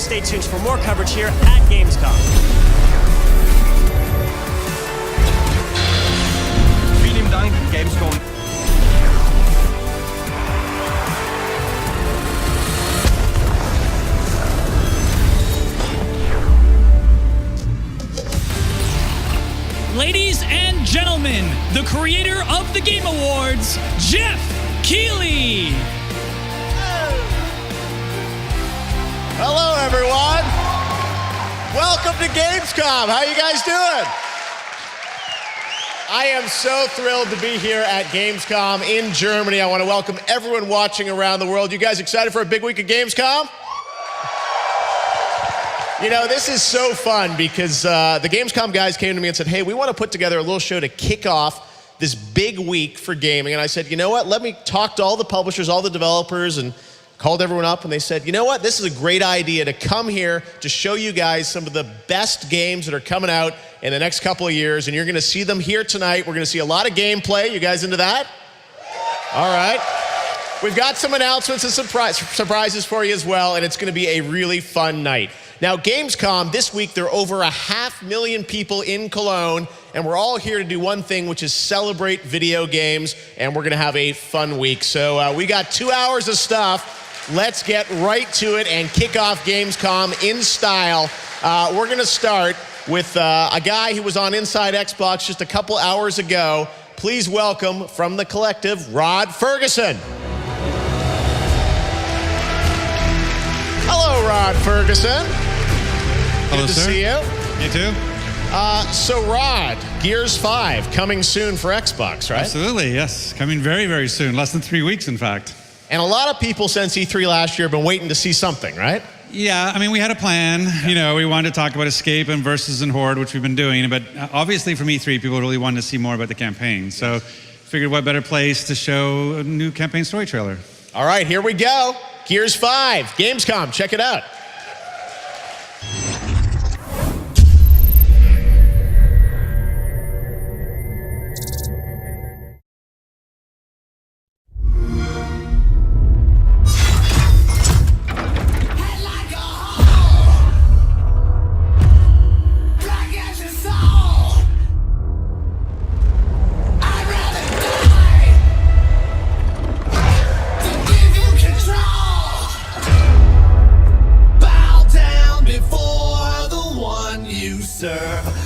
stay tuned for more coverage here at Gamescom. Vielen Dank, Gamescom. Ladies and gentlemen, the creator of the Game Awards, Jeff Keighley. Hello, everyone. Welcome to Gamescom. How you guys doing? I am so thrilled to be here at Gamescom in Germany. I want to welcome everyone watching around the world. You guys excited for a big week of Gamescom? You know, this is so fun because the Gamescom guys came to me and said, hey, we want to put together a little show to kick off this big week for gaming. And I said, you know what? Let me talk to all the publishers, all the developers, and called everyone up, and they said, you know what? This is a great idea to come here to show you guys some of the best games that are coming out in the next couple of years, and you're going to see them here tonight. We're going to see a lot of gameplay. You guys into that? All right. We've got some announcements and surprises for you as well, and it's going to be a really fun night. Now, Gamescom, this week, there are over 500,000 people in Cologne, and we're all here to do one thing, which is celebrate video games, and we're going to have a fun week. So we got 2 hours of stuff. Let's get right to it and kick off Gamescom in style. We're going to start with a guy who was on Inside Xbox just a couple hours ago. Please welcome from the collective, Rod Ferguson. Hello, Rod Ferguson. Hello, Good to sir. see you. You too? So, Rod, Gears 5 coming soon for Xbox, right? Absolutely, yes. Coming very, very soon. Less than 3 weeks, in fact. And a lot of people since E3 last year have been waiting to see something, right? Yeah, I mean, we had a plan. You know, we wanted to talk about Escape and Versus and Horde, which we've been doing. But obviously from E3, people really wanted to see more about the campaign. So figured what better place to show a new campaign story trailer. All right, here we go. Gears 5, Gamescom, check it out.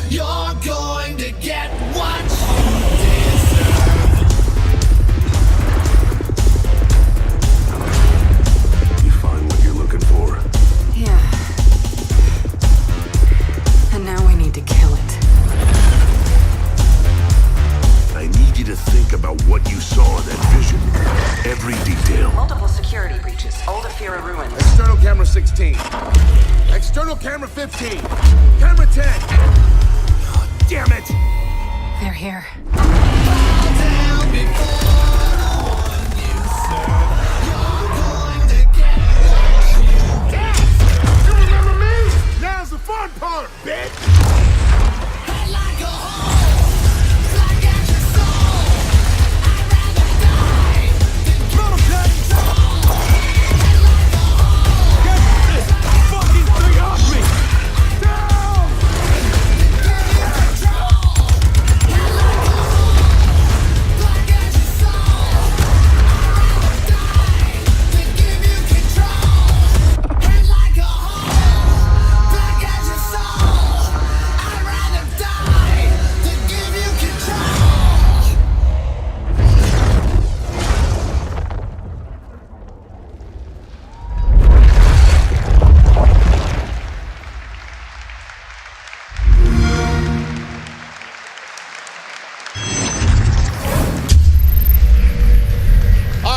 You're going to get what you deserve. You find what you're looking for? Yeah. And now we need to kill it. I need you to think about what you saw in that vision. Every detail. Multiple security breaches. Old Afira ruins. External camera 16. External camera 15. Camera 10. Oh, damn it! They're here. You remember me? Now's the fun part, bitch!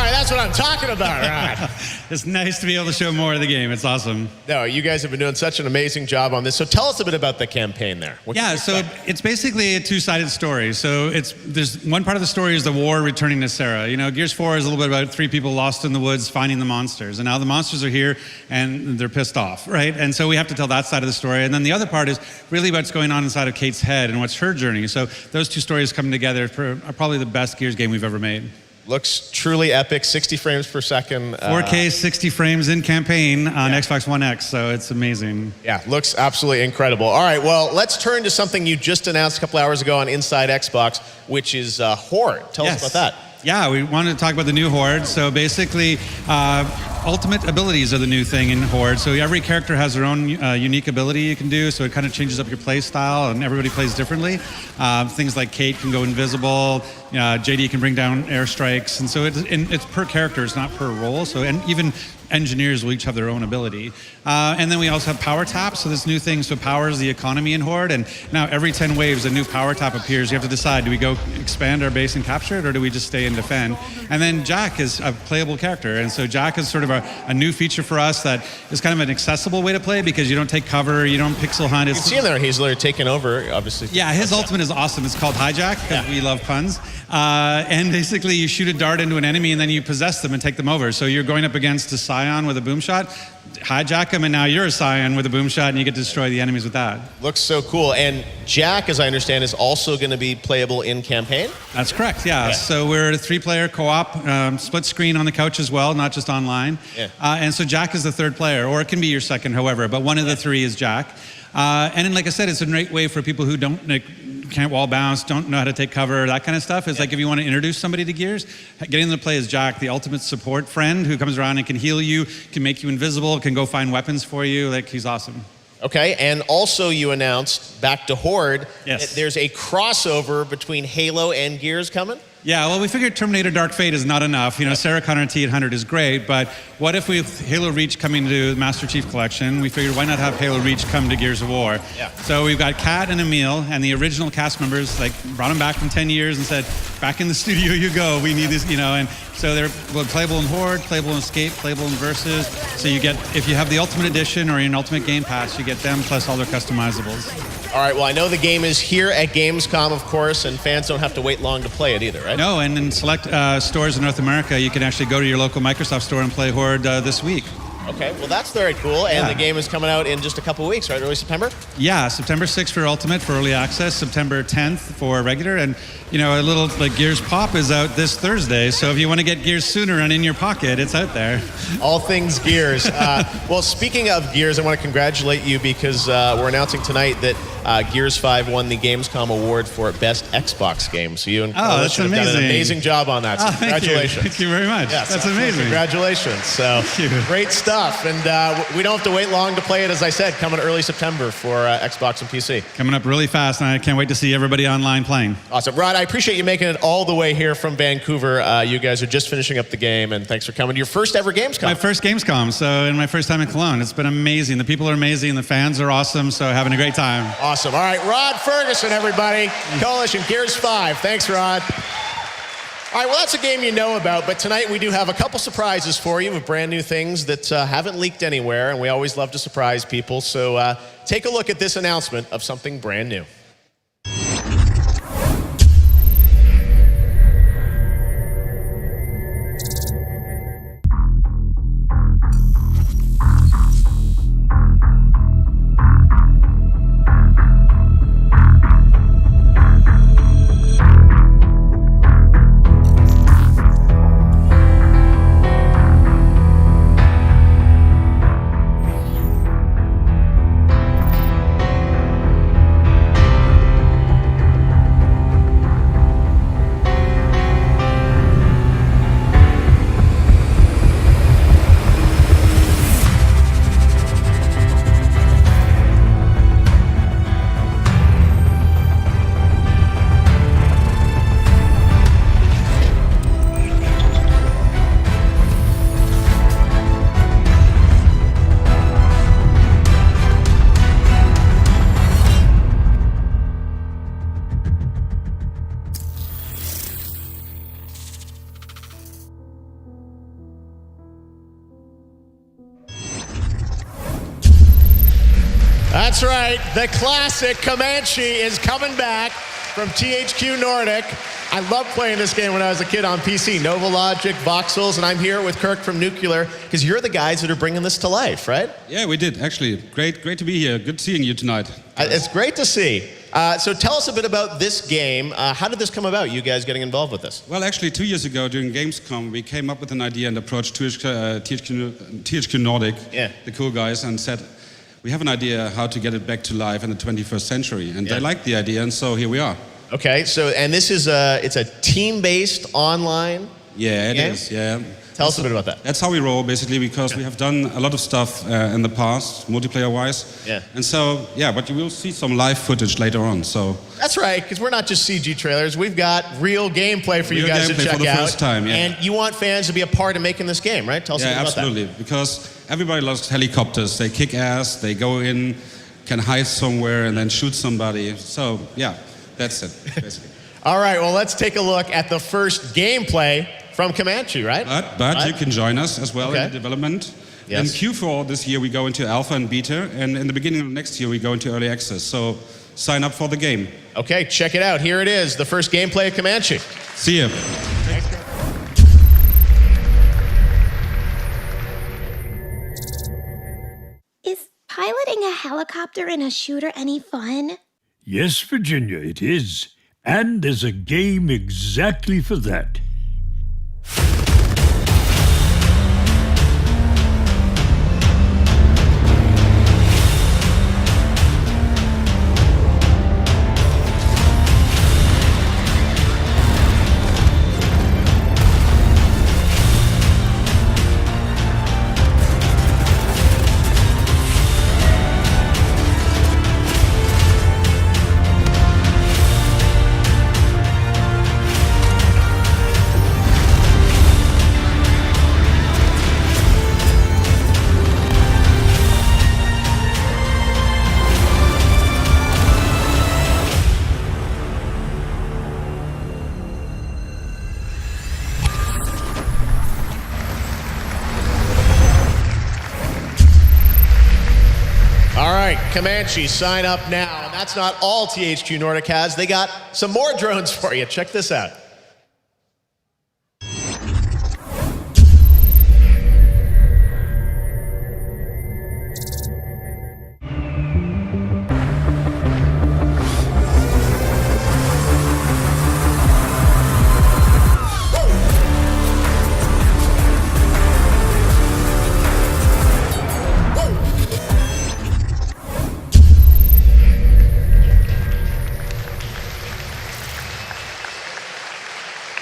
That's what I'm talking about, right? It's nice to be able to show more of the game. It's awesome. No, you guys have been doing such an amazing job on this. So tell us a bit about the campaign there. Yeah, so it's basically a two-sided story. So there's one part of the story is the war returning to Sarah. You know, Gears 4 is a little bit about 3 people lost in the woods finding the monsters. And now the monsters are here and they're pissed off, right? And so we have to tell that side of the story. And then the other part is really what's going on inside of Kate's head and what's her journey. So those two stories coming together for probably the best Gears game we've ever made. Looks truly epic, 60 frames per second. 4K, 60 frames in campaign on Xbox One X, so it's amazing. Yeah, looks absolutely incredible. All right, well, let's turn to something you just announced a couple hours ago on Inside Xbox, which is Horde. Tell us about that. Yeah, we wanted to talk about the new Horde. So basically, ultimate abilities are the new thing in Horde. So every character has their own unique ability you can do, so it kind of changes up your play style, and everybody plays differently. Things like Kate can go invisible, JD can bring down airstrikes, and so it's per character, it's not per role. So even engineers will each have their own ability. And then we also have power taps, so this new thing so powers the economy in Horde, and now every 10 waves a new power tap appears. You have to decide, do we go expand our base and capture it, or do we just stay and defend? And then Jack is a playable character, and so Jack is sort of a new feature for us that is kind of an accessible way to play because you don't take cover, you don't pixel hunt. You can see him there, he's literally taken over, obviously. Yeah, his ultimate is awesome. It's called Hijack, because we love puns. And basically you shoot a dart into an enemy and then you possess them and take them over. So you're going up against a Scion with a boom shot, hijack him, and now you're a Scion with a boom shot and you get to destroy the enemies with that. Looks so cool. And Jack, as I understand, is also going to be playable in campaign? That's correct, yeah. So we're a 3-player co-op, split screen on the couch as well, not just online. And so Jack is the third player, or it can be your second, however, but one of the three is Jack. And then, like I said, it's a great way for people who can't wall bounce, don't know how to take cover, that kind of stuff. It's like if you want to introduce somebody to Gears, getting them to play as Jack, the ultimate support friend who comes around and can heal you, can make you invisible, can go find weapons for you. Like, he's awesome. Okay, and also you announced, back to Horde, yes, there's a crossover between Halo and Gears coming? Yeah, well, we figured Terminator Dark Fate is not enough. You know, Sarah Connor T-800 is great, but what if with Halo Reach coming to the Master Chief Collection, we figured why not have Halo Reach come to Gears of War? So we've got Kat and Emil, and the original cast members, like, brought them back from 10 years and said, back in the studio you go, we need this, you know, and so they're playable in Horde, playable in Escape, playable in Versus. So you get, if you have the Ultimate Edition or an Ultimate Game Pass, you get them plus all their customizables. All right, well, I know the game is here at Gamescom, of course, and fans don't have to wait long to play it either, right? No, and in select stores in North America, you can actually go to your local Microsoft store and play Horde this week. Okay, well, that's very cool. And the game is coming out in just a couple weeks, right? Early September? Yeah, September 6th for Ultimate for early access, September 10th for regular, and you know, a little like Gears Pop is out this Thursday, so if you want to get Gears sooner and in your pocket, it's out there. All things Gears. Well, speaking of Gears, I want to congratulate you because we're announcing tonight that Gears 5 won the Gamescom award for Best Xbox Game. So you and Coalition have done an amazing job on that. So congratulations. Thank you very much. Yes, that's amazing. Congratulations. So great stuff. And we don't have to wait long to play it, as I said, coming early September for Xbox and PC. Coming up really fast, and I can't wait to see everybody online playing. Awesome. Rod, I appreciate you making it all the way here from Vancouver. You guys are just finishing up the game, and thanks for coming to your first ever Gamescom. My first Gamescom, and my first time in Cologne. It's been amazing. The people are amazing. The fans are awesome, so having a great time. Awesome. All right, Rod Ferguson, everybody. Coalition Gears 5. Thanks, Rod. All right, well, that's a game you know about, but tonight we do have a couple surprises for you with brand new things that haven't leaked anywhere, and we always love to surprise people. So take a look at this announcement of something brand new. That's right, the classic Comanche is coming back from THQ Nordic. I loved playing this game when I was a kid on PC. Nova Logic, Voxels, and I'm here with Kirk from Nuclear, because you're the guys that are bringing this to life, right? Yeah, we did, actually. Great to be here. Good seeing you tonight. It's great to see. So tell us a bit about this game. How did this come about, you guys getting involved with this? Well, actually, 2 years ago during Gamescom, we came up with an idea and approached THQ Nordic, the cool guys, and said, we have an idea how to get it back to life in the 21st century. And they liked the idea, and so here we are. Okay, so, and this is it's a team-based online game? It is, Tell us a bit about that. That's how we roll, basically, because we have done a lot of stuff in the past, multiplayer-wise. Yeah. And so, but you will see some live footage later on, so... That's right, because we're not just CG trailers. We've got real gameplay for you guys to check out. For the first time, And you want fans to be a part of making this game, right? Tell us a bit about that. Yeah, absolutely, because everybody loves helicopters. They kick ass, they go in, can hide somewhere, and then shoot somebody. So, that's it, basically. All right, well, let's take a look at the first gameplay from Comanche, right? But you can join us as well in the development. Yes. In Q4 this year, we go into alpha and beta, and in the beginning of next year, we go into early access. So sign up for the game. Okay, check it out. Here it is, the first gameplay of Comanche. See you. Is piloting a helicopter in a shooter any fun? Yes, Virginia, it is. And there's a game exactly for that. Comanche, sign up now. And that's not all THQ Nordic has. They got some more drones for you. Check this out.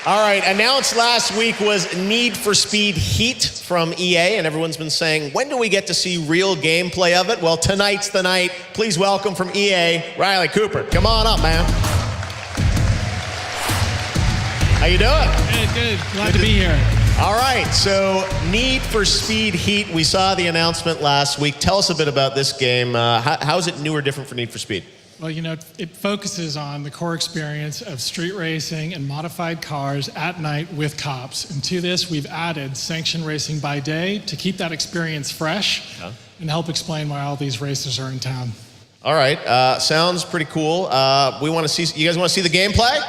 All right, announced last week was Need for Speed Heat from EA, and everyone's been saying, when do we get to see real gameplay of it? Well, tonight's the night. Please welcome from EA, Riley Cooper. Come on up, man. How you doing? Good. Glad to be here. All right, so Need for Speed Heat, we saw the announcement last week. Tell us a bit about this game. How is it new or different for Need for Speed? Well, you know, it focuses on the core experience of street racing and modified cars at night with cops. And to this, we've added sanctioned racing by day to keep that experience fresh and help explain why all these races are in town. All right, sounds pretty cool. We want to see, you guys want to see the gameplay?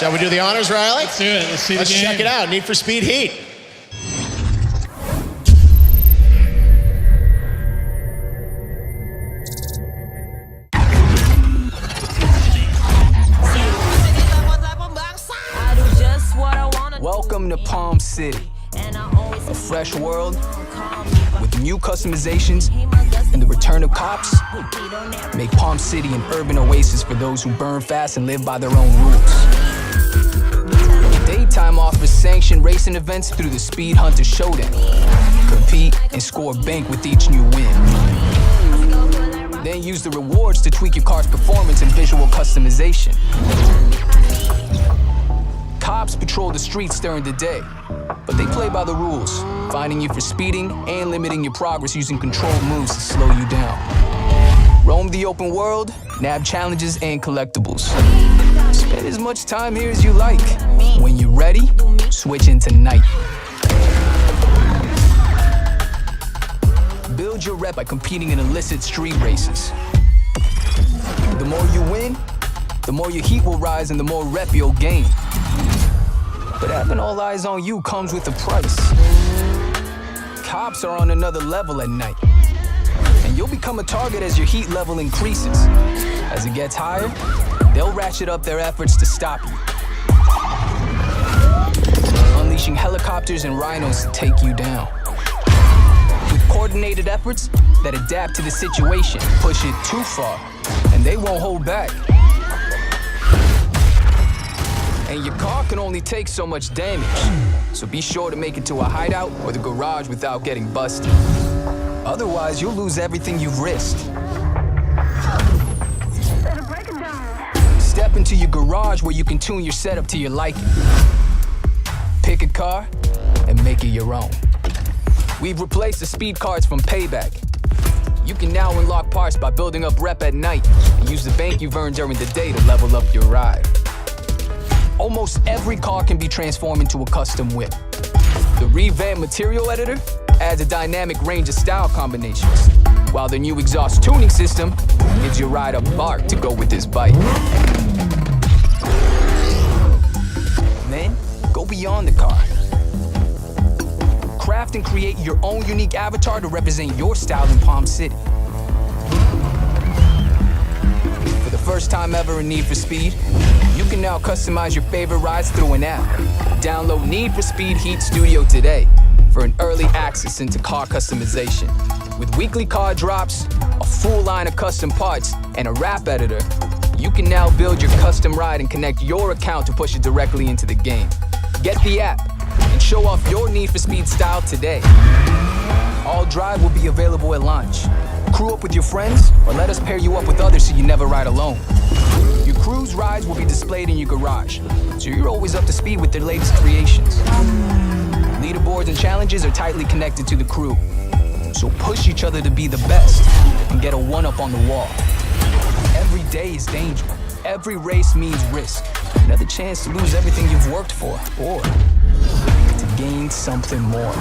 Shall we do the honors, Riley? Let's do it. Let's see the game. Let's check it out. Need for Speed Heat. Welcome to Palm City, a fresh world with new customizations and the return of cops. Make Palm City an urban oasis for those who burn fast and live by their own rules. Daytime offers sanctioned racing events through the Speed Hunter Showdown. Compete and score bank with each new win. Then use the rewards to tweak your car's performance and visual customization. Cops patrol the streets during the day, but they play by the rules, finding you for speeding and limiting your progress using controlled moves to slow you down. Roam the open world, nab challenges and collectibles. Spend as much time here as you like. When you're ready, switch into night. Build your rep by competing in illicit street races. The more you win, the more your heat will rise and the more rep you'll gain. But having all eyes on you comes with a price. Cops are on another level at night, and you'll become a target as your heat level increases. As it gets higher, they'll ratchet up their efforts to stop you. Unleashing helicopters and rhinos to take you down. With coordinated efforts that adapt to the situation, push it too far, and they won't hold back. And your car can only take so much damage, so be sure to make it to a hideout or the garage without getting busted. Otherwise, you'll lose everything you've risked. Step into your garage where you can tune your setup to your liking. Pick a car and make it your own. We've replaced the speed cards from Payback. You can now unlock parts by building up rep at night and use the bank you've earned during the day to level up your ride. Almost every car can be transformed into a custom whip. The revamped material editor adds a dynamic range of style combinations, while the new exhaust tuning system gives your ride a bark to go with this bike. Then, go beyond the car. Craft and create your own unique avatar to represent your style in Palm City. For the first time ever in Need for Speed, you can now customize your favorite rides through an app. Download Need for Speed Heat Studio today for an early access into car customization. With weekly car drops, a full line of custom parts, and a wrap editor, you can now build your custom ride and connect your account to push it directly into the game. Get the app and show off your Need for Speed style today. All Drive will be available at launch. Crew up with your friends, or let us pair you up with others so you never ride alone. Your crew's rides will be displayed in your garage, so you're always up to speed with their latest creations. Leaderboards and challenges are tightly connected to the crew, so push each other to be the best and get a one-up on the wall. Every day is danger. Every race means risk. Another chance to lose everything you've worked for, or to gain something more.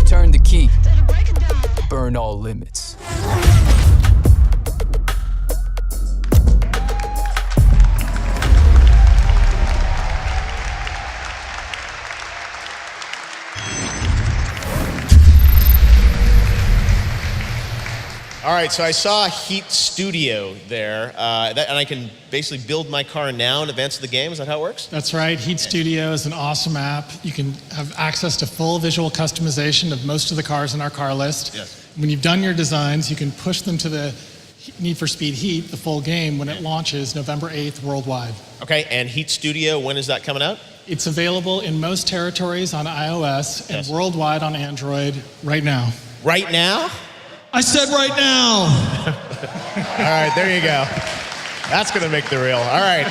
Turn the key. Burn all limits. All right, so I saw Heat Studio there, and I can basically build my car now in advance of the game. Is that how it works? That's right. Heat Studio is an awesome app. You can have access to full visual customization of most of the cars in our car list. Yes. When you've done your designs, you can push them to the Need for Speed Heat, the full game, when it launches November 8th worldwide. Okay, and Heat Studio, when is that coming out? It's available in most territories on iOS and worldwide on Android right now. Right now? I said right now. All right, there you go. That's going to make the reel. All right.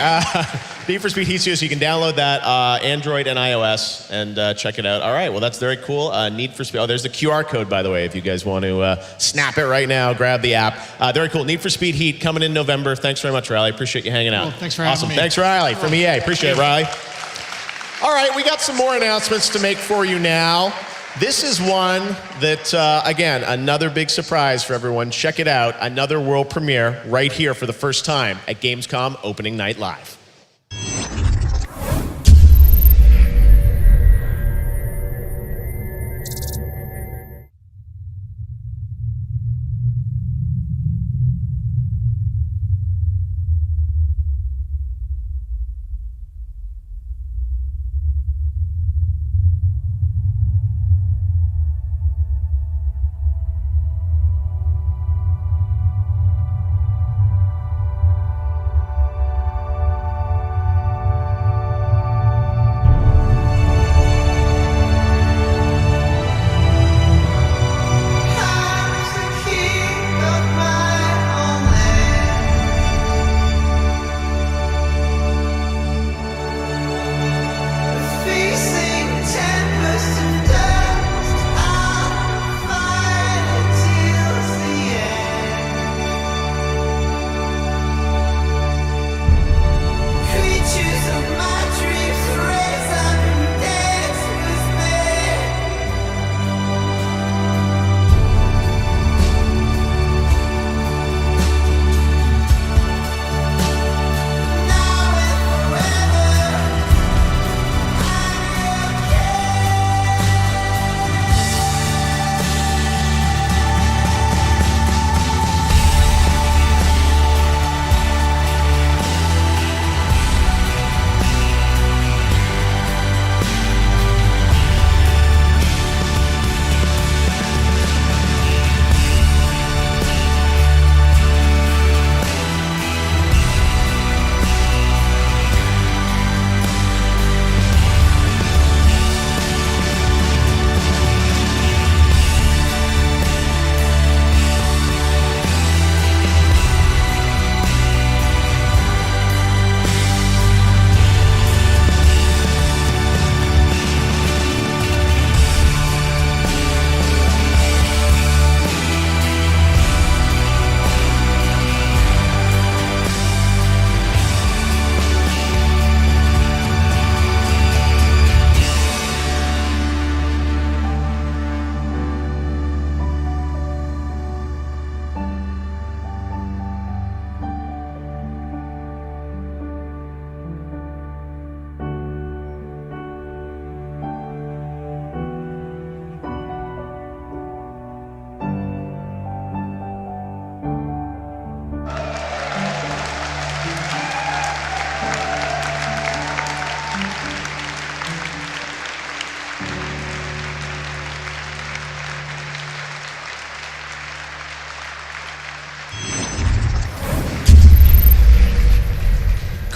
Need for Speed Heat Studio, so you can download that, Android and iOS, and check it out. All right, well, that's very cool. Need for Speed. Oh, there's the QR code, by the way, if you guys want to snap it right now, grab the app. Very cool. Need for Speed Heat coming in November. Thanks very much, Riley. Appreciate you hanging out. Cool. Thanks for having me. Thanks, Riley, from EA. Appreciate it, Riley. All right, we got some more announcements to make for you now. This is one that, again, another big surprise for everyone. Check it out. Another world premiere right here for the first time at Gamescom Opening Night Live.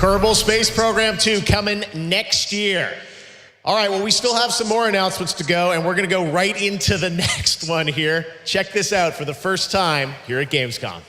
Kerbal Space Program 2 coming next year. All right, well, we still have some more announcements to go, and we're going to go right into the next one here. Check this out for the first time here at Gamescom.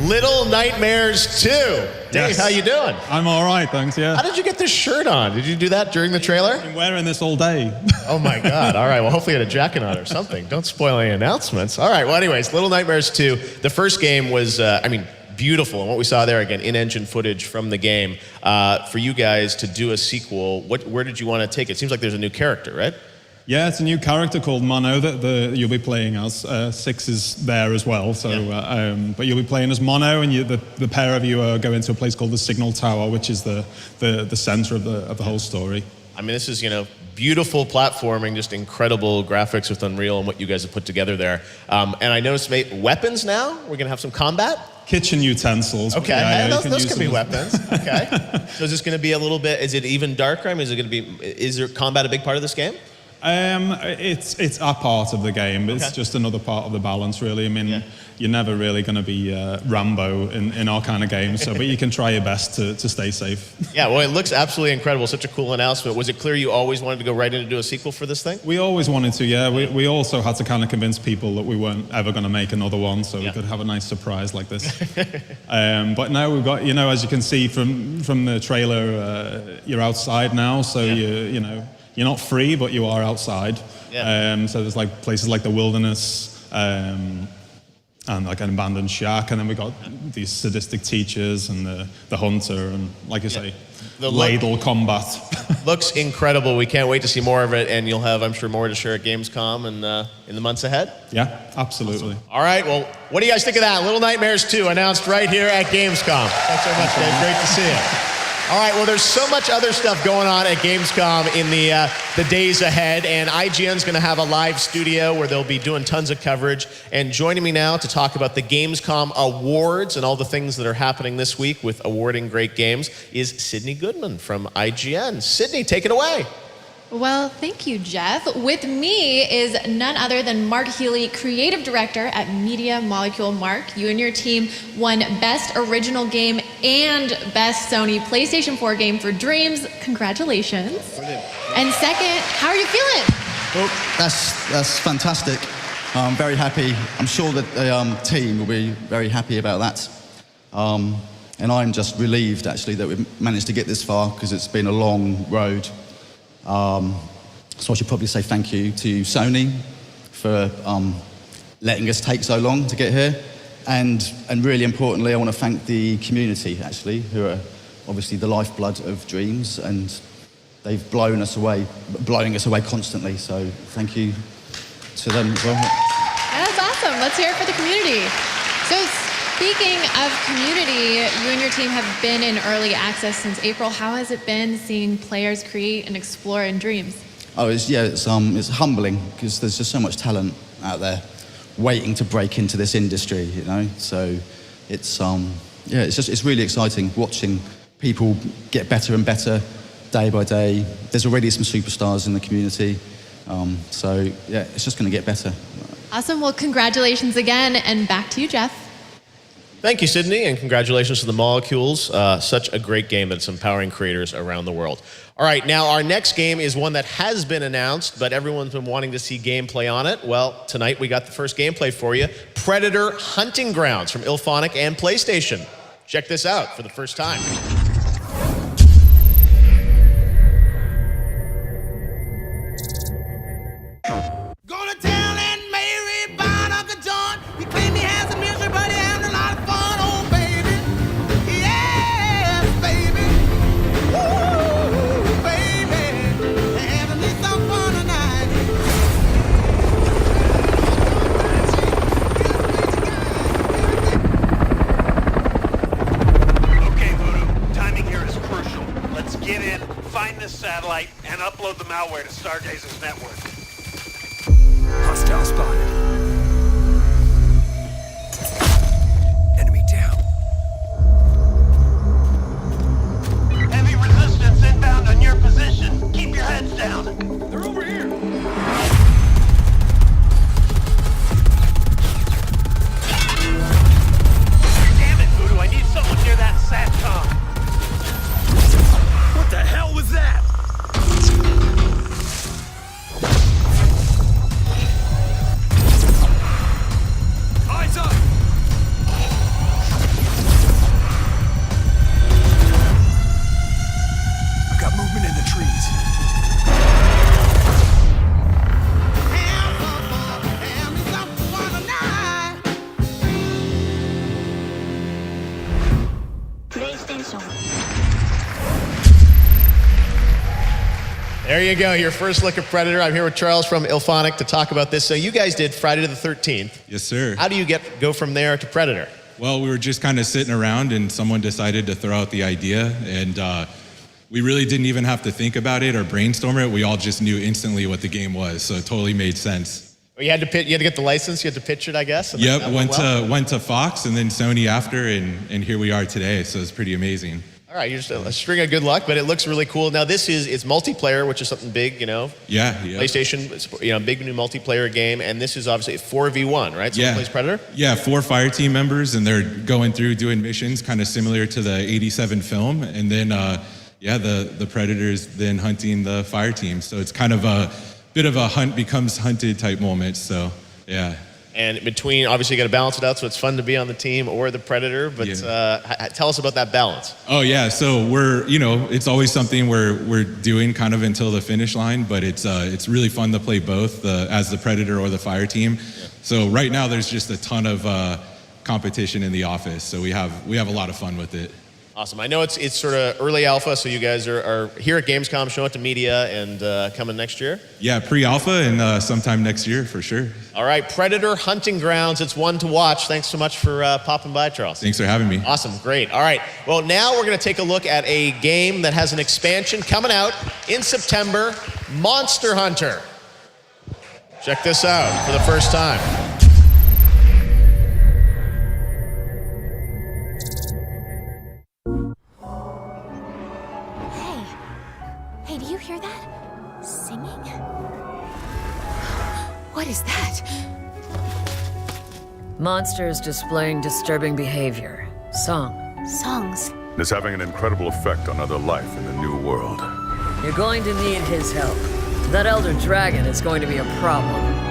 Little Nightmares 2. Dave, Yes. how you doing? I'm all right, thanks, yeah. How did you get this shirt on? Did you do that during the trailer? I've been wearing this all day. Oh my God. All right. Well, hopefully you had a jacket on or something. Don't spoil any announcements. All right. Well, anyways, Little Nightmares 2. The first game was, beautiful. And what we saw there, again, in-engine footage from the game. For you guys to do a sequel, where did you want to take it? Seems like there's a new character, right? Yeah, it's a new character called Mono that you'll be playing as. Six is there as well, so but you'll be playing as Mono, and the pair of you are going to a place called the Signal Tower, which is the center of the whole story. I mean, this is, beautiful platforming, just incredible graphics with Unreal and what you guys have put together there. And I noticed weapons now. We're going to have some combat. Kitchen utensils. Okay, yeah, those can be weapons. Okay. So is this going to be a little bit, is it even darker? I mean, is there combat a big part of this game? It's a part of the game, but it's just another part of the balance, really. I mean, you're never really going to be Rambo in our kind of game, but you can try your best to stay safe. Yeah, well, it looks absolutely incredible. Such a cool announcement. Was it clear you always wanted to go right in and do a sequel for this thing? We always wanted to, yeah. We also had to kind of convince people that we weren't ever going to make another one, so we could have a nice surprise like this. But now we've got, as you can see from the trailer, you're outside now, so you're not free, but you are outside. Yeah. So there's places like the wilderness, and like an abandoned shack, and then we got these sadistic teachers and the hunter, and like you say, the ladle combat. Looks incredible. We can't wait to see more of it, and you'll have, I'm sure, more to share at Gamescom and in the months ahead. Yeah, absolutely. All right, well, what do you guys think of that? Little Nightmares 2 announced right here at Gamescom. Thanks so much, Dave. Great to see you. All right, well, there's so much other stuff going on at Gamescom in the days ahead, and IGN's going to have a live studio where they'll be doing tons of coverage. And joining me now to talk about the Gamescom Awards and all the things that are happening this week with awarding great games is Sydney Goodman from IGN. Sydney, take it away. Well, thank you, Jeff. With me is none other than Mark Healy, Creative Director at Media Molecule. Mark, you and your team won Best Original Game and Best Sony PlayStation 4 Game for Dreams. Congratulations. Brilliant. And second, how are you feeling? Well, that's fantastic. I'm very happy. I'm sure that the team will be very happy about that. And I'm just relieved, actually, that we've managed to get this far, because it's been a long road. So I should probably say thank you to Sony for letting us take so long to get here. And really importantly, I want to thank the community, actually, who are obviously the lifeblood of Dreams, and they've blowing us away constantly. So thank you to them as well. That's awesome. Let's hear it for the community. So speaking of community, you and your team have been in early access since April. How has it been seeing players create and explore in Dreams? Oh, it's humbling, because there's just so much talent out there waiting to break into this industry, So it's really exciting watching people get better and better day by day. There's already some superstars in the community. It's just going to get better. Awesome. Well, congratulations again, and back to you, Jeff. Thank you, Sydney, and congratulations to the Molecules. Such a great game that's empowering creators around the world. All right, now our next game is one that has been announced, but everyone's been wanting to see gameplay on it. Well, tonight we got the first gameplay for you. Predator Hunting Grounds from IllFonic and PlayStation. Check this out for the first time. Go to town and Mary bought Uncle John. He claimed he has a misery, but he had a lot of fun. Oh, baby. Yes, baby. Ooh, baby. They're having me some fun tonight. Okay, Voodoo. Timing here is crucial. Let's get in, find this satellite, and upload the malware to Stargazer's network. Hostile spotted. Enemy down. Heavy resistance inbound on your position. Keep your heads down. They're over here. Damn it, Voodoo. I need someone near that SATCOM. What the hell was that? Eyes up! I've got movement in the trees. There you go, your first look at Predator. I'm here with Charles from IllFonic to talk about this. So you guys did Friday the 13th. Yes, sir. How do you go from there to Predator? Well, we were just kind of sitting around and someone decided to throw out the idea, and we really didn't even have to think about it or brainstorm it. We all just knew instantly what the game was, so it totally made sense. You had to get the license, you had to pitch it, I guess? And Yep, that went to Fox and then Sony after, and here we are today, so it's pretty amazing. All right, you're just a string of good luck, but it looks really cool. Now it's multiplayer, which is something big, you know. Yeah. PlayStation, it's, big new multiplayer game, and this is obviously 4v1, right? Someone plays Predator? Yeah, 4 fire team members, and they're going through doing missions kind of similar to the 87 film, and then, the Predators then hunting the fire team. So it's kind of a bit of a hunt becomes hunted type moment, so yeah. And between, obviously you got to balance it out, so it's fun to be on the team or the Predator, but tell us about that balance. Oh yeah, so it's always something we're doing kind of until the finish line, but it's really fun to play both as the Predator or the fire team. Yeah. So right now there's just a ton of competition in the office, so we have a lot of fun with it. Awesome. I know it's sort of early alpha, so you guys are here at Gamescom, showing it to media, and coming next year? Yeah, pre-alpha and sometime next year for sure. All right, Predator Hunting Grounds. It's one to watch. Thanks so much for popping by, Charles. Thanks for having me. Awesome, great. All right, well, now we're going to take a look at a game that has an expansion coming out in September, Monster Hunter. Check this out for the first time. Hey, do you hear that? Singing? What is that? Monsters displaying disturbing behavior. Songs. It's having an incredible effect on other life in the new world. You're going to need his help. That Elder Dragon is going to be a problem.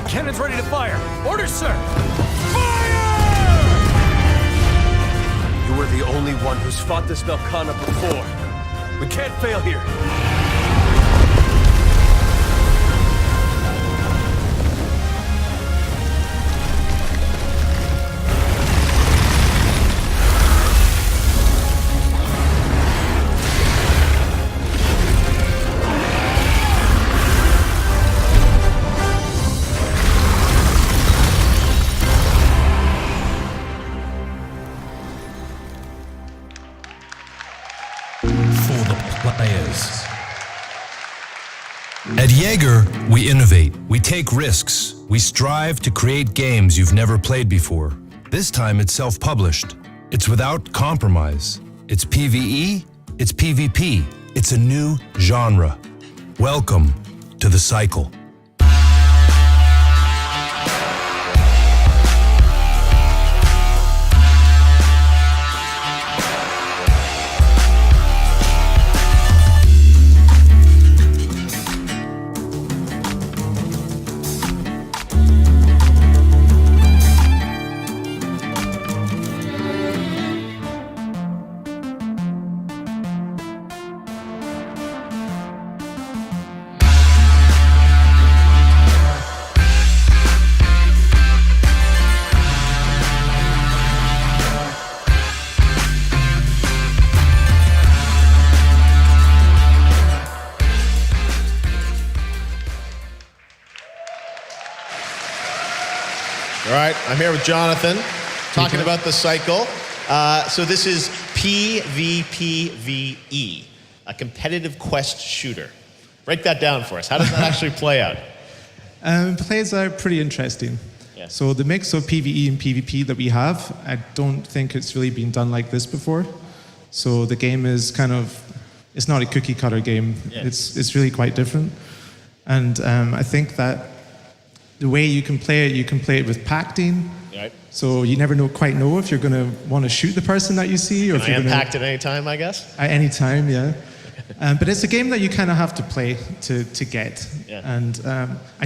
Cannons ready to fire. Orders, sir. You were the only one who's fought this Velkhana before. We can't fail here. players. At Jaeger, we innovate, we take risks, we strive to create games you've never played before. This time it's self-published. It's without compromise. It's PvE, it's PvP. It's a new genre. Welcome to the cycle. All right, I'm here with Jonathan, talking about the cycle. So this is PvPvE, a competitive quest shooter. Break that down for us. How does that actually play out? Plays out pretty interesting. Yeah. So the mix of PvE and PvP that we have, I don't think it's really been done like this before. So the game is kind of, it's not a cookie cutter game. Yeah. It's really quite different. And I think that the way you can play it with pacting. Right. So you never quite know if you're going to want to shoot the person that you see, or if you're impact at any time, I guess? At any time, yeah. But it's a game that you kind of have to play to get. Yeah. And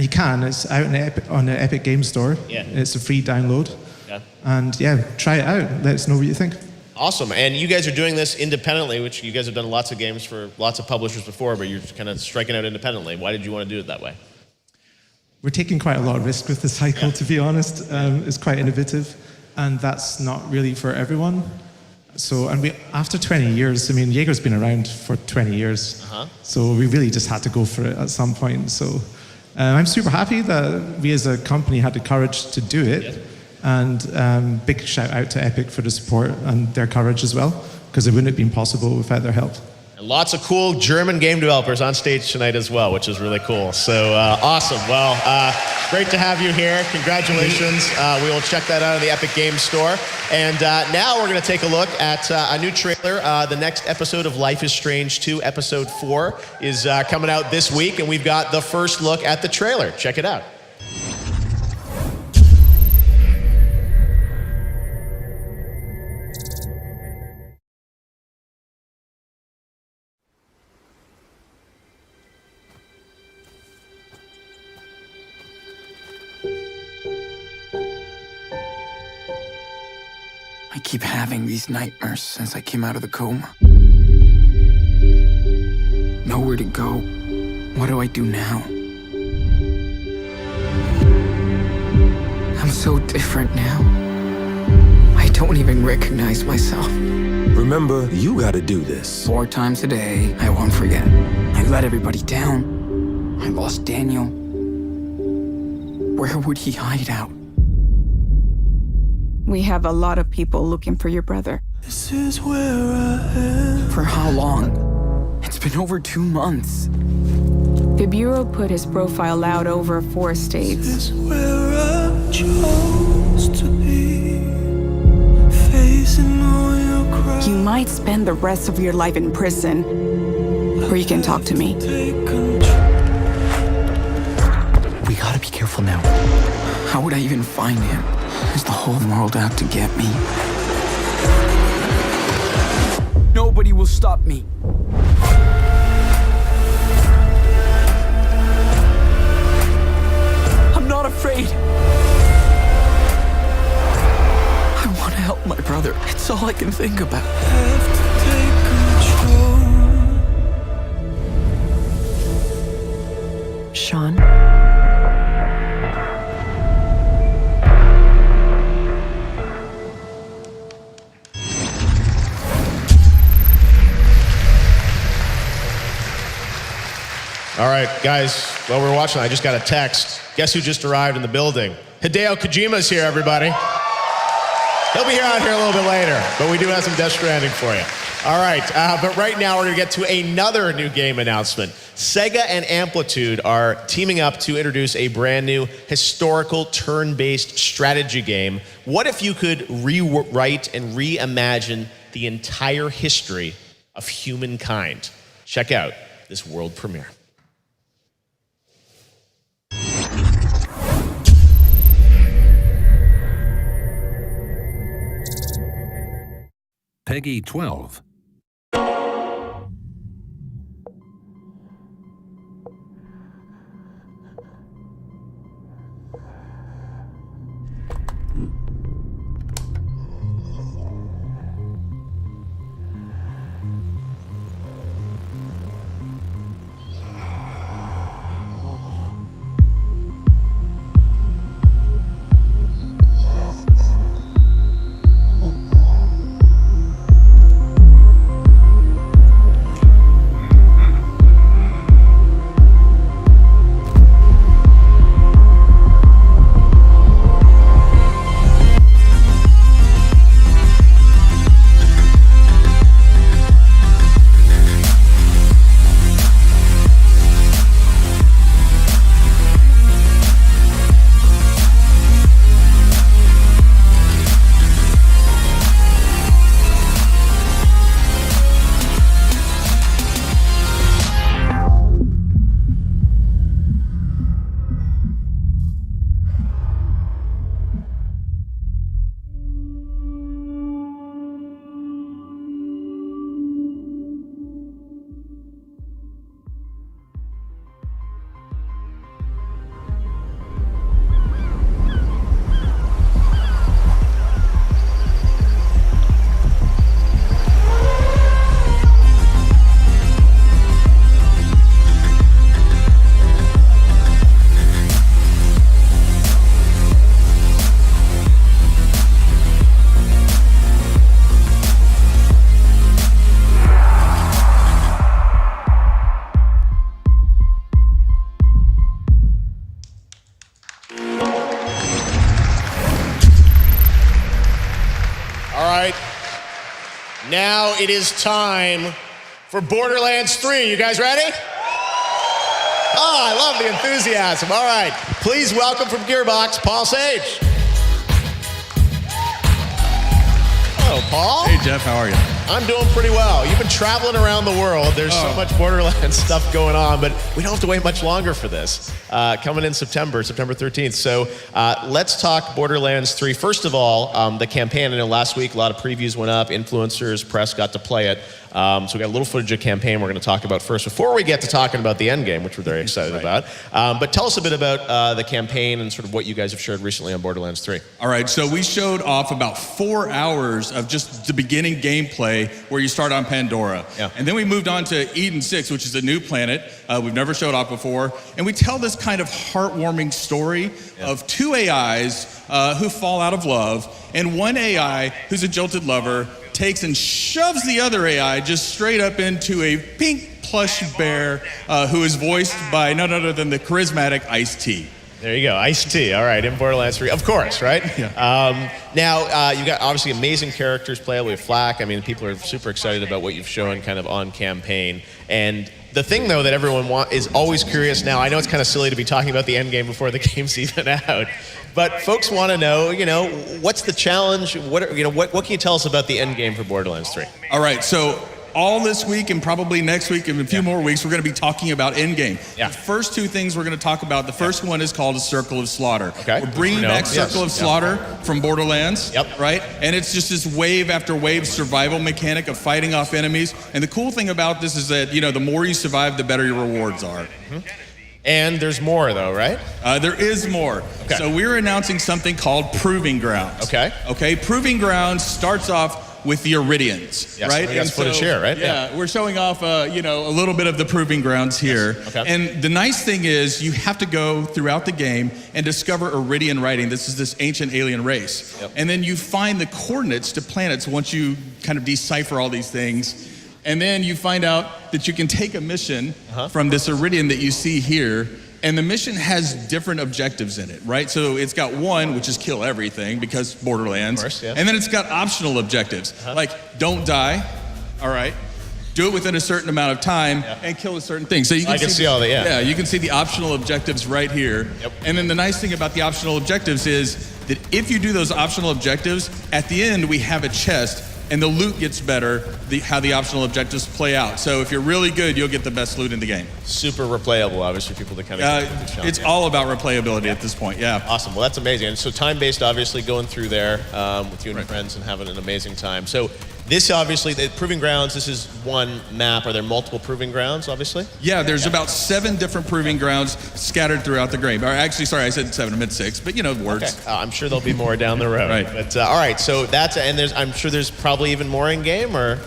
you can. It's out on the Epic Games Store. Yeah. It's a free download. Yeah. And yeah, try it out. Let us know what you think. Awesome. And you guys are doing this independently, which you guys have done lots of games for lots of publishers before, but you're kind of striking out independently. Why did you want to do it that way? We're taking quite a lot of risk with the cycle, to be honest. It's quite innovative, and that's not really for everyone. So, and after 20 years, I mean, Jaeger's been around for 20 years, so we really just had to go for it at some point. So, I'm super happy that we as a company had the courage to do it, and big shout out to Epic for the support and their courage as well, because it wouldn't have been possible without their help. And lots of cool German game developers on stage tonight as well, which is really cool. So awesome. Well, great to have you here. Congratulations. We will check that out in the Epic Games Store. And now we're going to take a look at a new trailer. The next episode of Life is Strange 2, Episode 4, is coming out this week, and we've got the first look at the trailer. Check it out. I keep having these nightmares since I came out of the coma. Nowhere to go. What do I do now? I'm so different now. I don't even recognize myself. Remember, you gotta do this. 4 times a day, I won't forget. I let everybody down. I lost Daniel. Where would he hide out? We have a lot of people looking for your brother. This is where I am. For how long? It's been over 2 months. The Bureau put his profile out over 4 states. This is where I chose to be. Facing all your cries. You might spend the rest of your life in prison, or you can talk to me. We gotta be careful now. How would I even find him? Is the whole world out to get me? Nobody will stop me. I'm not afraid. I want to help my brother. It's all I can think about. Have to take control. Sean? All right, guys, while we're watching, I just got a text. Guess who just arrived in the building? Hideo Kojima's here, everybody. He'll be here out here a little bit later, but we do have some Death Stranding for you. All right, but right now we're going to get to another new game announcement. Sega and Amplitude are teaming up to introduce a brand new historical turn-based strategy game. What if you could rewrite and reimagine the entire history of humankind? Check out this world premiere. Peggy 12. Now it is time for Borderlands 3. You guys ready? Oh, I love the enthusiasm. All right. Please welcome from Gearbox, Paul Sage. Hello, Paul. Hey, Jeff. How are you? I'm doing pretty well. You've been traveling around the world. There's so much Borderlands stuff going on, but we don't have to wait much longer for this. Coming in September 13th. So let's talk Borderlands 3. First of all, the campaign. I know last week a lot of previews went up. Influencers, press got to play it. So we got a little footage of campaign we're going to talk about first before we get to talking about the end game, which we're very excited about. But tell us a bit about the campaign and sort of what you guys have shared recently on Borderlands 3. All right, so we showed off about 4 hours of just the beginning gameplay where you start on Pandora. Yeah. And then we moved on to Eden 6, which is a new planet we've never showed off before. And we tell this kind of heartwarming story of 2 AIs who fall out of love, and one AI who's a jilted lover takes and shoves the other AI just straight up into a pink plush bear who is voiced by none other than the charismatic Ice-T. There you go, Ice-T. All right, in Borderlands 3, of course, right? Yeah. Now, you've got obviously amazing characters playable with Flack. I mean, people are super excited about what you've shown kind of on campaign. And the thing, though, that everyone is always curious now, I know it's kind of silly to be talking about the end game before the game's even out, but folks want to know, what's the challenge? What can you tell us about the end game for Borderlands 3? All right, so all this week and probably next week and a few more weeks, we're going to be talking about Endgame. Yeah. The first 2 things we're going to talk about, the first one is called A Circle of Slaughter. Okay. We're bringing back Circle of Slaughter from Borderlands, right? And it's just this wave after wave survival mechanic of fighting off enemies. And the cool thing about this is that, the more you survive, the better your rewards are. Mm-hmm. And there's more, though, right? There is more. Okay. So we're announcing something called Proving Grounds. Okay, Proving Grounds starts off with the Iridians, right? We got footage here, right? Yeah, we're showing off, a little bit of the Proving Grounds here. Yes. Okay. And the nice thing is you have to go throughout the game and discover Iridian writing. This is this ancient alien race. Yep. And then you find the coordinates to planets once you kind of decipher all these things. And then you find out that you can take a mission from this Iridian that you see here, and the mission has different objectives in it, right? So it's got one, which is kill everything, because Borderlands. Of course, yeah. And then it's got optional objectives, like don't die, All right. Do it within a certain amount of time and kill a certain thing. So you can I can see all that, yeah. Yeah, you can see the optional objectives right here. Yep. And then the nice thing about the optional objectives is that if you do those optional objectives, at the end we have a chest and the loot gets better, how the optional objectives play out. So if you're really good, you'll get the best loot in the game. Super replayable, obviously, people that kind of it's all about replayability at this point, yeah. Awesome. Well, that's amazing. And so time-based, obviously, going through there with you and your friends and having an amazing time. So this, obviously, the Proving Grounds, this is one map. Are there multiple Proving Grounds, obviously? Yeah, there's about 7 different Proving Grounds scattered throughout the game. Or actually, sorry, I said 7, I meant 6, but words. Okay. I'm sure there'll be more down the road. Right. But all right, so that's, and I'm sure there's probably even more in game, or?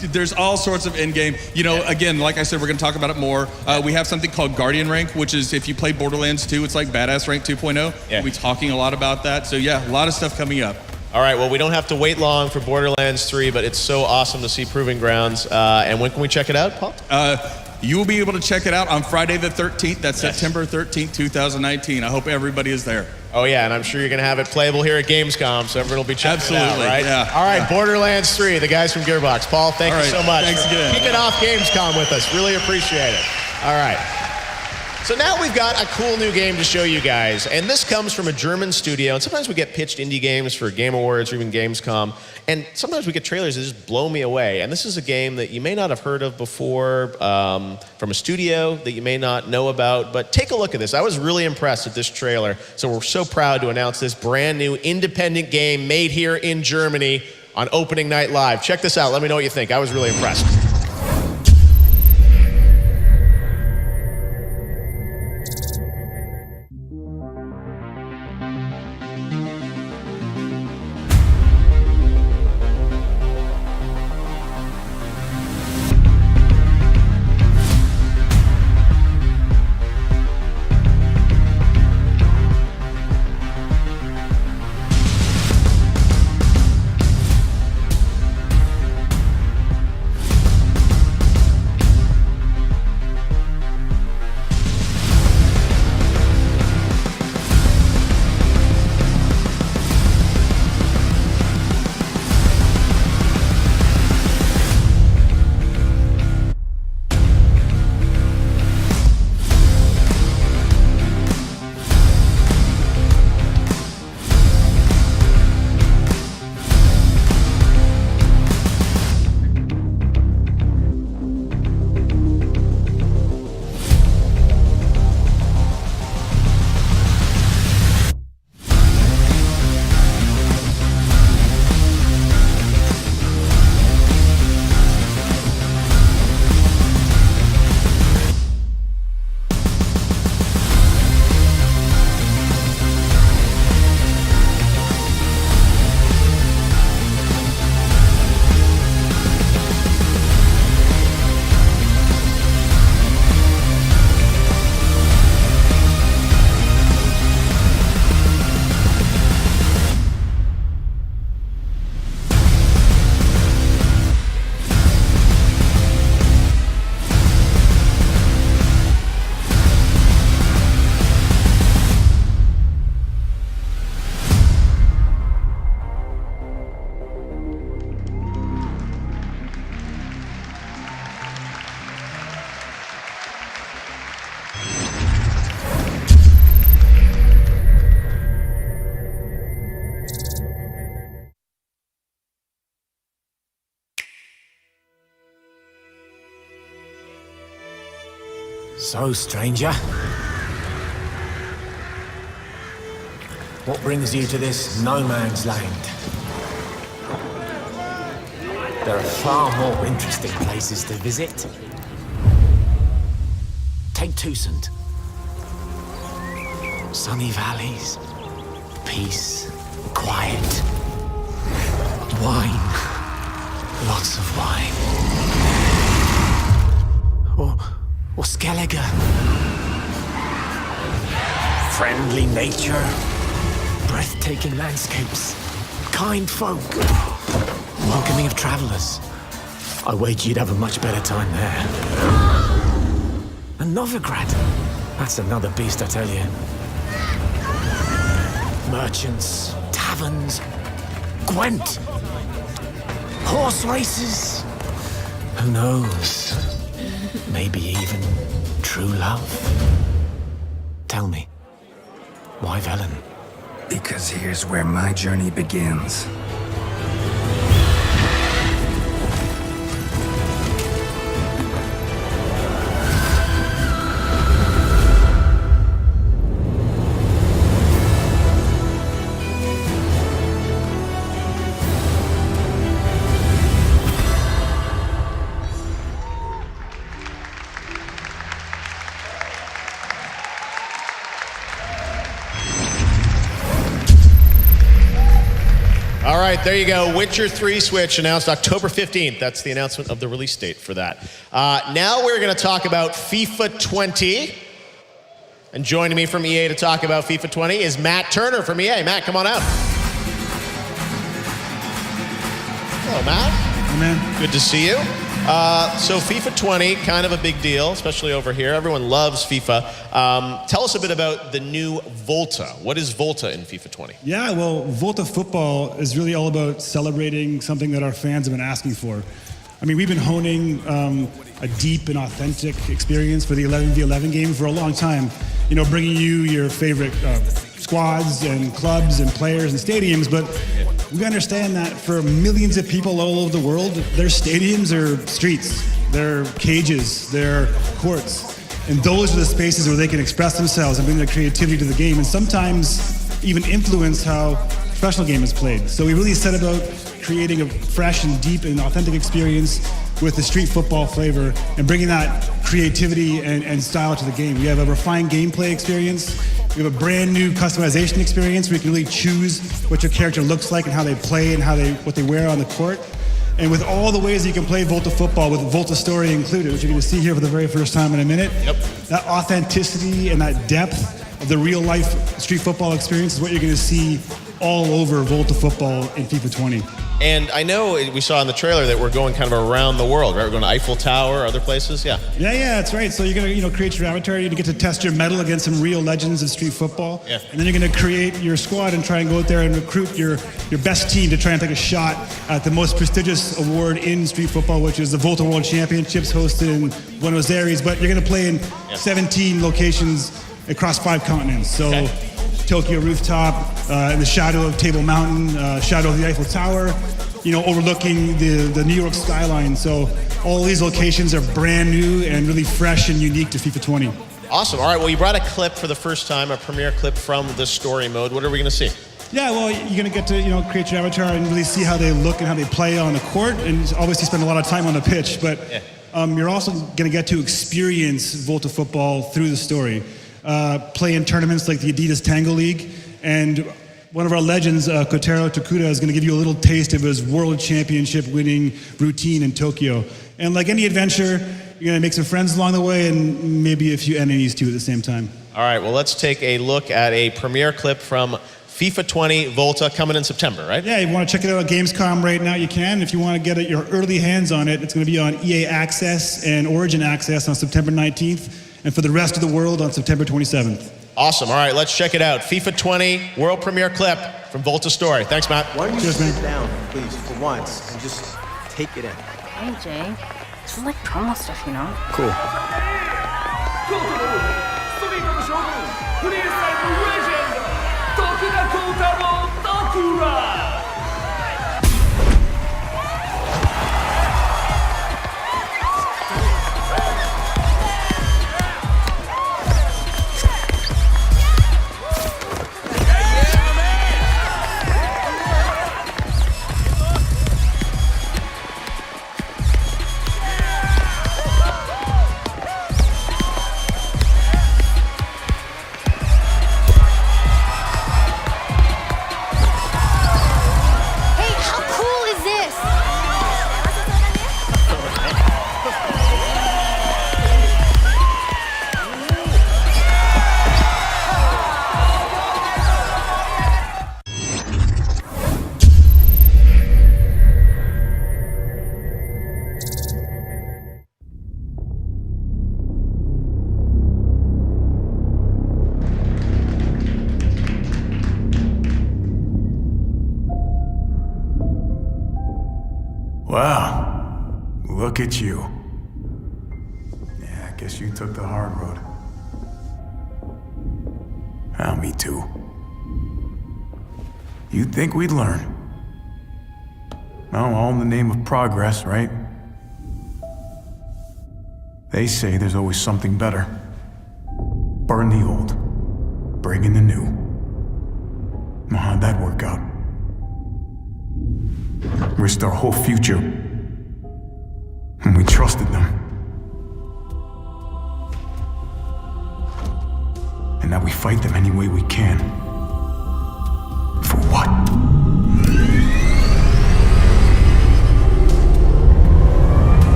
There's all sorts of in-game. Again, like I said, we're going to talk about it more. We have something called Guardian Rank, which is if you play Borderlands 2, it's like Badass Rank 2.0. Yeah. We'll be talking a lot about that. So yeah, a lot of stuff coming up. All right, well, we don't have to wait long for Borderlands 3, but it's so awesome to see Proving Grounds. And when can we check it out, Paul? You will be able to check it out on Friday the 13th. That's September 13th, 2019. I hope everybody is there. Oh, yeah, and I'm sure you're going to have it playable here at Gamescom, so everyone will be checking it out, right? Yeah. All right, Borderlands 3, the guys from Gearbox. Paul, thank you so much Thanks for again. kicking off Gamescom with us. Really appreciate it. All right. So now we've got a cool new game to show you guys, and this comes from a German studio, and sometimes we get pitched indie games for Game Awards or even Gamescom, and sometimes we get trailers that just blow me away, and this is a game that you may not have heard of before, from a studio that you may not know about, but take a look at this. I was really impressed with this trailer, so we're so proud to announce this brand new independent game made here in Germany on opening night live. Check this out, let me know what you think. I was really impressed. So, stranger, what brings you to this no man's land? There are far more interesting places to visit. Take Tusend. Sunny valleys, peace, quiet, wine, lots of wine. Or Skellige. Friendly nature, breathtaking landscapes, kind folk, welcoming of travelers. I wager you'd have a much better time there. And Novigrad, that's another beast, I tell you. Merchants, taverns, Gwent, horse races, Who knows? Maybe even true love. Tell me, why Velen? Because here's where my journey begins. All right, there you go. Witcher 3 Switch announced October 15th. That's the announcement of the release date for that. Now we're going to talk about FIFA 20. And joining me from EA to talk about FIFA 20 is Matt Turner from EA. Matt, come on out. Hello, Matt. Hey, man. Good to see you. So FIFA 20, kind of a big deal, especially over here. Everyone loves FIFA. Tell us a bit about the new Volta. What is Volta in FIFA 20? Yeah, well, Volta Football is really all about celebrating something that our fans have been asking for. I mean, we've been honing a deep and authentic experience for the 11v11 game for a long time. You know, bringing you your favorite squads and clubs and players and stadiums, but we understand that for millions of people all over the world, their stadiums are streets, they're cages, they're courts. And those are the spaces where they can express themselves and bring their creativity to the game and sometimes even influence how a professional game is played. So we really set about creating a fresh and deep and authentic experience with the street football flavor and bringing that creativity and style to the game. We have a refined gameplay experience. We have a brand new customization experience where you can really choose what your character looks like and how they play and what they wear on the court. And with all the ways that you can play Volta Football with Volta Story included, which you're going to see here for the very first time in a minute, that authenticity and that depth of the real life street football experience is what you're going to see all over Volta Football in FIFA 20. And I know we saw in the trailer that we're going kind of around the world, right? We're going to Eiffel Tower, other places, yeah. Yeah, that's right. So you're going to create your avatar. You're going to get to test your mettle against some real legends of street football. Yeah. And then you're going to create your squad and try and go out there and recruit your best team to try and take a shot at the most prestigious award in street football, which is the Volta World Championships hosted in Buenos Aires. But you're going to play in 17 locations across 5 continents. So Tokyo rooftop, in the shadow of Table Mountain, shadow of the Eiffel Tower, overlooking the New York skyline. So all these locations are brand new and really fresh and unique to FIFA 20. Awesome. All right, well, you brought a clip for the first time, a premiere clip from the story mode. What are we going to see? Yeah, well, you're going to get to create your avatar and really see how they look and how they play on the court, and obviously spend a lot of time on the pitch. But you're also going to get to experience Volta Football through the story. Play in tournaments like the Adidas Tango League, and one of our legends, Kotaro Tokuda, is going to give you a little taste of his world championship winning routine in Tokyo. And like any adventure, you're going to make some friends along the way and maybe a few enemies too at the same time. All right, well, let's take a look at a premiere clip from FIFA 20 Volta coming in September, right? Yeah, you want to check it out at Gamescom right now, you can. If you want to get your early hands on it, it's going to be on EA Access and Origin Access on September 19th. And for the rest of the world on September 27th. Awesome. All right, let's check it out. FIFA 20 world premiere clip from Volta Story. Thanks, Matt. Why don't you sit down, please, for once, and just take it in. Hey, Jay. This is like promo stuff, you know? Cool. Look at you. Yeah, I guess you took the hard road. Ah, me too. You'd think we'd learn. Oh, all in the name of progress, right? They say there's always something better. Burn the old, bring in the new. Well, how'd that work out? Risked our whole future. And we trusted them. And now we fight them any way we can. For what?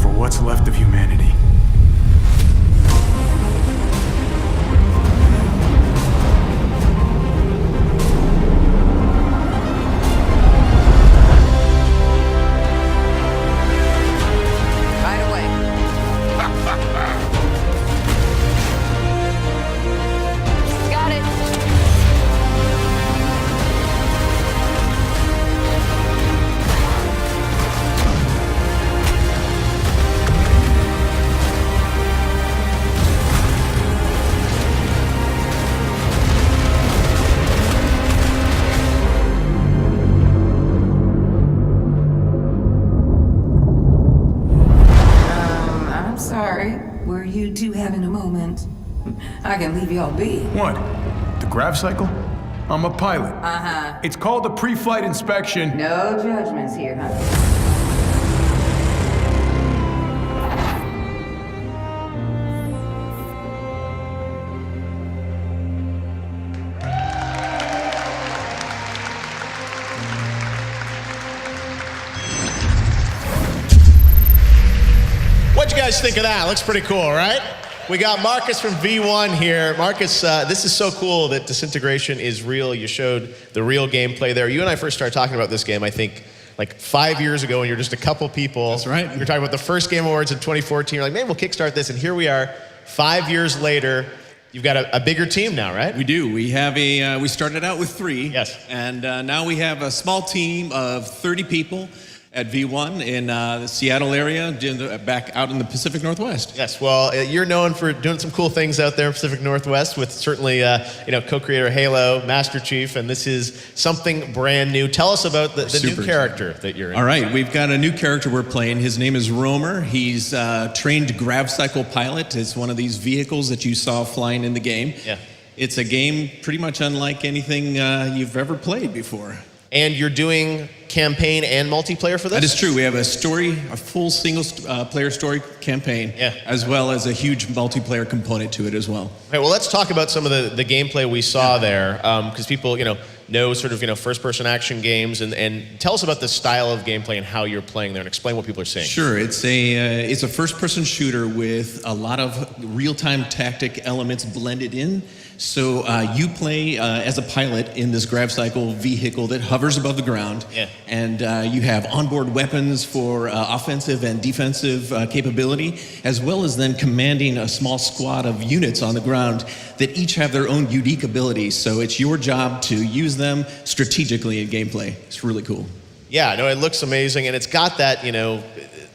For what's left of humanity. Were you two having a moment? I can leave y'all be. What? The grav cycle? I'm a pilot. Uh-huh. It's called a pre-flight inspection. No judgments here, huh? What'd you guys think of that? Looks pretty cool, right? We got Marcus from V1 here. Marcus, this is so cool that Disintegration is real. You showed the real gameplay there. You and I first started talking about this game, I think, like 5 years ago, and you're just a couple people. That's right. You're talking about the first Game Awards in 2014. You're like, maybe we'll kickstart this, and here we are, 5 years later. You've got a bigger team now, right? We do. We have we started out with 3. Yes. And now we have a small team of 30 people at V1 in the Seattle area, back out in the Pacific Northwest. Yes, well, you're known for doing some cool things out there in Pacific Northwest with certainly, co-creator Halo, Master Chief, and this is something brand new. Tell us about the new character that you're in. All right, we've got a new character we're playing. His name is Romer. He's a trained grav cycle pilot. It's one of these vehicles that you saw flying in the game. Yeah. It's a game pretty much unlike anything you've ever played before. And you're doing campaign and multiplayer for this? That is true. We have a full single player story campaign, as well as a huge multiplayer component to it as well. Okay, well, let's talk about some of the gameplay we saw there, because people, know sort of, first-person action games, and tell us about the style of gameplay and how you're playing there, and explain what people are seeing. Sure, it's a first-person shooter with a lot of real-time tactic elements blended in. So you play as a pilot in this grav cycle vehicle that hovers above the ground, and you have onboard weapons for offensive and defensive capability, as well as then commanding a small squad of units on the ground that each have their own unique abilities. So it's your job to use them strategically in gameplay. It's really cool. Yeah, no, it looks amazing, and it's got that,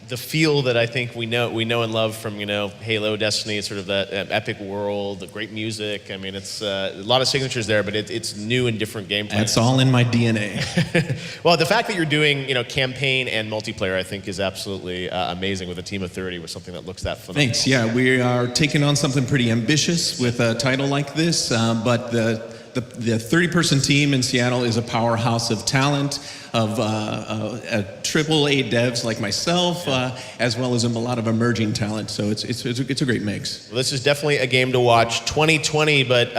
the feel that I think we know and love from, Halo, Destiny, sort of that epic world, the great music. I mean, it's a lot of signatures there, but it's new and different gameplay. It's all in my DNA. Well, the fact that you're doing, campaign and multiplayer, I think is absolutely amazing with a team of 30 with something that looks that phenomenal. Thanks, yeah, we are taking on something pretty ambitious with a title like this, but the 30-person team in Seattle is a powerhouse of talent, of AAA devs like myself, as well as a lot of emerging talent. So it's a great mix. Well, this is definitely a game to watch. 2020, but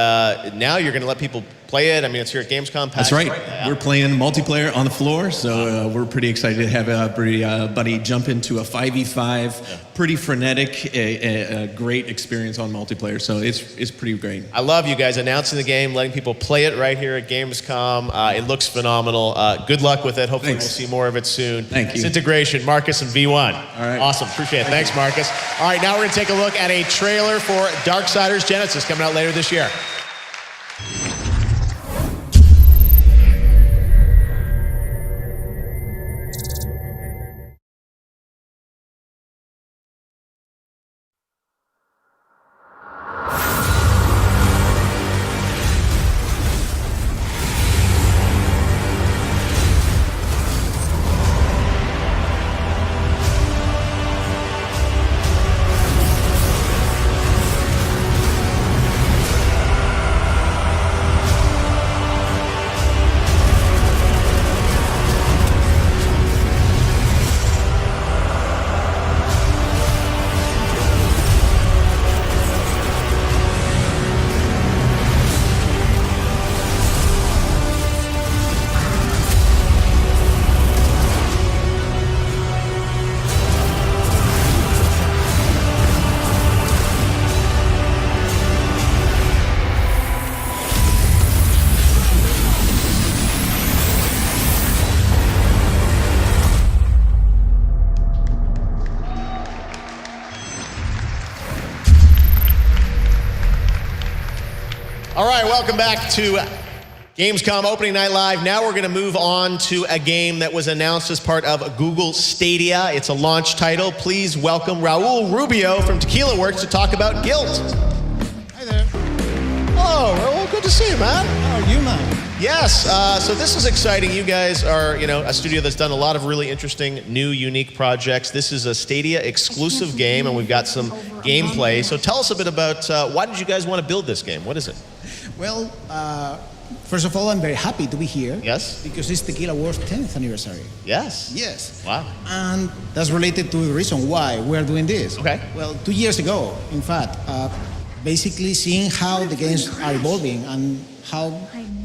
now you're going to let people play it. I mean, it's here at Gamescom. That's right. Yeah. We're playing multiplayer on the floor, so we're pretty excited to have everybody jump into a 5v5. Pretty frenetic, a great experience on multiplayer. So it's pretty great. I love you guys announcing the game, letting people play it right here at Gamescom. It looks phenomenal. Good luck with it. Hopefully we'll see more of it soon. Thank you. Integration, Marcus and V1. All right. Awesome. Appreciate it. Thanks, Marcus. All right, now we're going to take a look at a trailer for Darksiders Genesis coming out later this year. All right, welcome back to Gamescom Opening Night Live. Now we're going to move on to a game that was announced as part of Google Stadia. It's a launch title. Please welcome Raul Rubio from Tequila Works to talk about Guilt. Hi there. Hello, Raul. Good to see you, man. How are you, man? Yes, so this is exciting. You guys are, a studio that's done a lot of really interesting, new, unique projects. This is a Stadia exclusive game, and we've got some gameplay. So tell us a bit about why did you guys want to build this game? What is it? Well, first of all, I'm very happy to be here. Yes. Because it's Tequila Works' 10th anniversary. Yes. Yes. Wow. And that's related to the reason why we're doing this. Okay. Well, 2 years ago, in fact, basically seeing how the games are evolving and how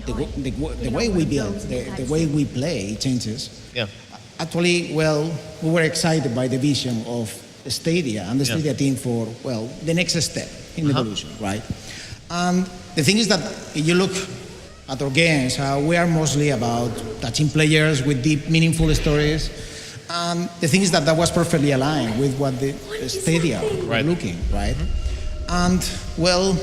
the way we build, the way we play changes. Yeah. Actually, well, we were excited by the vision of Stadia and the Stadia team for, well, the next step in evolution, right? And the thing is that if you look at our games, we are mostly about touching players with deep, meaningful stories. And the thing is that that was perfectly aligned with what the Stadia were looking, right? And, well,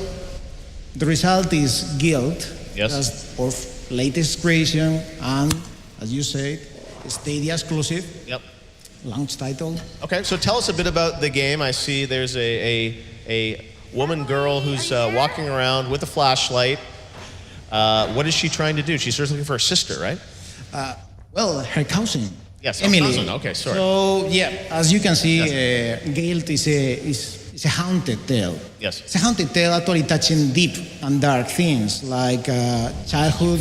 the result is Guild. Yes. That's our latest creation, and, as you said, Stadia exclusive. Yep. Launch title. Okay, so tell us a bit about the game. I see there's a woman girl who's walking around with a flashlight. What is she trying to do? She's certainly looking for her sister, right? Well, her cousin. Yes, Emily. cousin. Okay, sorry. So, yeah, as you can see, Guild is a haunted tale. Yes. It's a haunted tale actually touching deep and dark things like childhood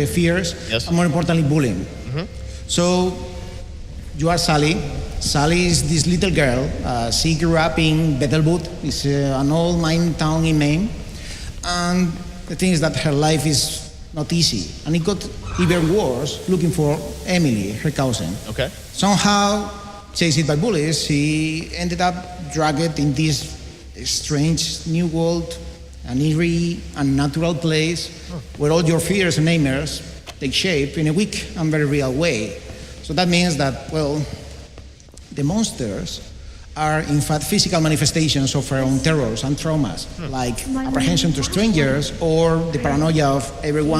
fears, and more importantly, bullying. So, you are Sally. Sally is this little girl. She grew up in Bethelwood. It's an old mine town in Maine. And the thing is that her life is not easy. And it got even worse looking for Emily, her cousin. Okay. Somehow, chased by bullies, she ended up dragged in this strange new world, an eerie, unnatural place where all your fears and nightmares take shape in a weak and very real way. So that means that, well, the monsters are in fact physical manifestations of our own terrors and traumas, like apprehension to strangers or the paranoia of everyone